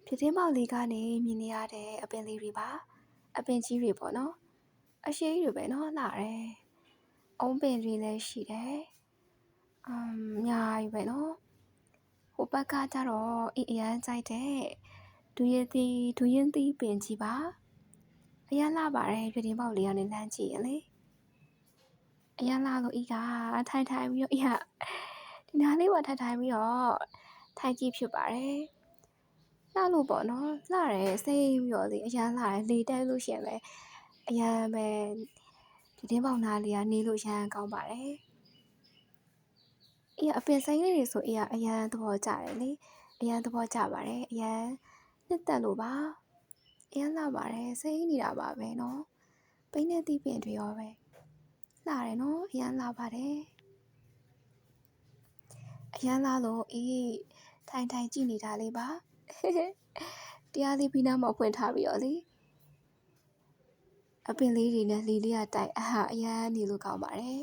ပြတင်းပေါက်လေးကနေမြင်နေရတဲ့အပင်လေးတွေပါအပင်ကြီးတွေပေါ့နော်အရှိကြီးတွေပဲနော်လှတယ်အုံးပင်တွေလည်းရှိတယ်အများကြီးပဲနော်ဟိုဘက်ကကျတော့အရန်ကြိုက်တဲ့ဒူရင်သီးပင်ကြီးပါအရန်လှပါတယ်ပြတင်းပေါက်လေးကနေလှမ်းကြည့်ရင်လေအရန်လှလို့ကထိုင်ပြီးတော့ဒီနားလေးမှာထိုင်ပြီးတော့ထိုင်ကြည့်ဖြစ်ပါတယ်လှလို့ပေါ့နော်လှတယ်စိတ်ပြီးတော့လေအရန်လှတယ်လေတိုက်လို့ရှိရင်လည်းအရန်ပဲပြတင်းပေါက်နားလေးကနေလို့ရန်ကောင်းပါတယ်အပင်စိမ်းလေးတွေဆိုအရန်သဘောကျတယ်လေအရန်သဘောကျပါတယ်အရန်နှစ်သက်လို့ပါအရန်လှပါတယ်စိတ်နေတာပါပဲနော်ပိန်းတဲ့သီးပင်တွေရောပဲလှတယ်နော်အရန်လှပါတယ်အရန်လှလို့ထိုင်ကြည့်နေတာလေးပါတရားလေးပြီးနားမှာဖွင့်ထားပြီးတော့လေအပင်လေးတွေနဲ့လီလေးကတိုက်အရန်နေလို့ကောင်းပါတယ်